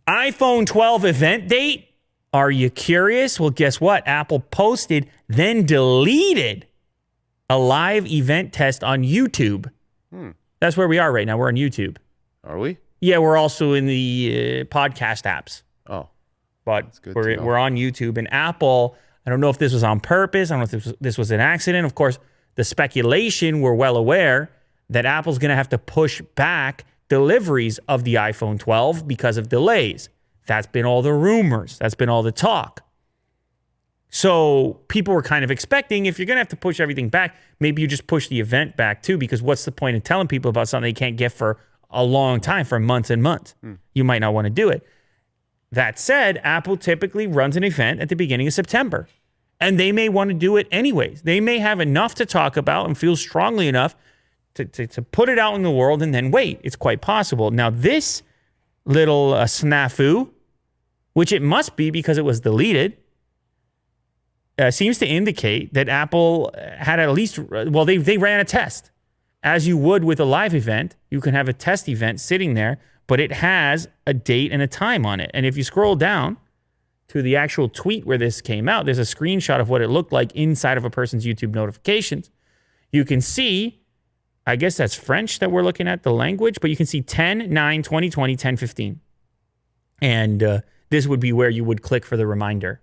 iPhone 12 event date. Are you curious? Well, guess what? Apple posted, then deleted a live event test on YouTube. That's where we are right now. We're on YouTube. Are we? Yeah, we're also in the podcast apps. Oh. But we're on YouTube. And Apple, I don't know if this was on purpose. I don't know if this was an accident. Of course, the speculation, we're well aware that Apple's going to have to push back deliveries of the iPhone 12 because of delays. That's been all the rumors. That's been all the talk. So people were kind of expecting, if you're going to have to push everything back, maybe you just push the event back too, because what's the point in telling people about something they can't get for a long time, for months and months? You might not want to do it. That said, Apple typically runs an event at the beginning of September, and they may want to do it anyways. They may have enough to talk about and feel strongly enough to put it out in the world and then wait. It's quite possible. Now, this little snafu, which it must be because it was deleted, seems to indicate that Apple had at least, well, they ran a test. As you would with a live event, you can have a test event sitting there, but it has a date and a time on it. And if you scroll down to the actual tweet where this came out, there's a screenshot of what it looked like inside of a person's YouTube notifications. You can see, I guess that's French that we're looking at, the language, but you can see 10/9/2020, 10:15. And this would be where you would click for the reminder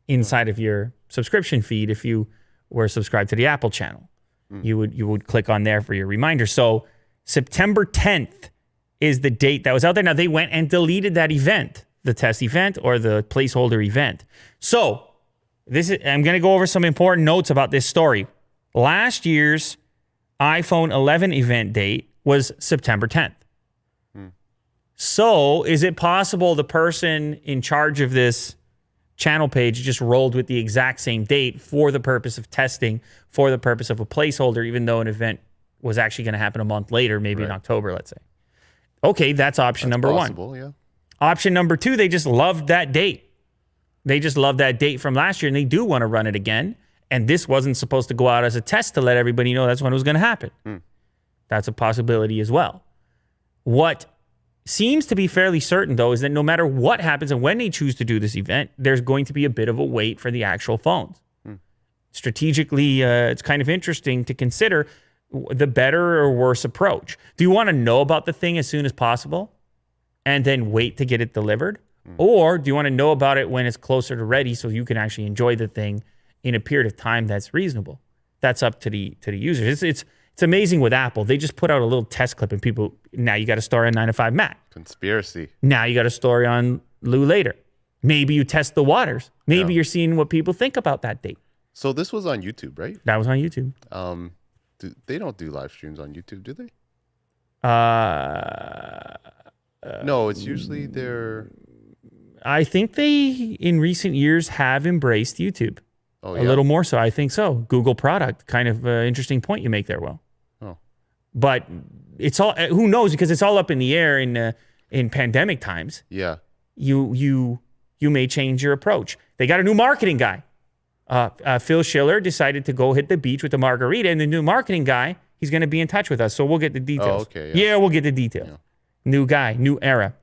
inside of your subscription feed if you were subscribed to the Apple channel. You would click on there for your reminder. So September 10th is the date that was out there. Now, they went and deleted that event, the test event or the placeholder event. So I'm going to go over some important notes about this story. Last year's iPhone 11 event date was September 10th. So is it possible the person in charge of this channel page just rolled with the exact same date for the purpose of testing, for the purpose of a placeholder, even though an event was actually going to happen a month later, maybe in October, let's say? Okay, that's option number one. Yeah. Option number two, they just loved that date. They just loved that date from last year, and they do want to run it again. And this wasn't supposed to go out as a test to let everybody know that's when it was going to happen. That's a possibility as well. What seems to be fairly certain, though, is that no matter what happens and when they choose to do this event, there's going to be a bit of a wait for the actual phones. Strategically, it's kind of interesting to consider the better or worse approach. Do you want to know about the thing as soon as possible and then wait to get it delivered? Or do you want to know about it when it's closer to ready so you can actually enjoy the thing in a period of time that's reasonable? That's up to the users. It's amazing with Apple. They just put out a little test clip and people, now you got a story on 9 to 5 Matt. Conspiracy. Now you got a story on Lou later. Maybe you test the waters. Maybe you're seeing what people think about that date. So this was on YouTube, right? That was on YouTube. They don't do live streams on YouTube, do they? No, No, it's usually their... I think they, in recent years, have embraced YouTube. Oh, a little more so. I think so. Google product. Kind of interesting point you make there, Will. Oh. But it's all, who knows, because it's all up in the air in pandemic times. Yeah. You may change your approach. They got a new marketing guy. Phil Schiller decided to go hit the beach with the margarita, and the new marketing guy, he's going to be in touch with us. So we'll get the details. Oh, okay. Yeah, we'll get the details. Yeah. New guy, new era.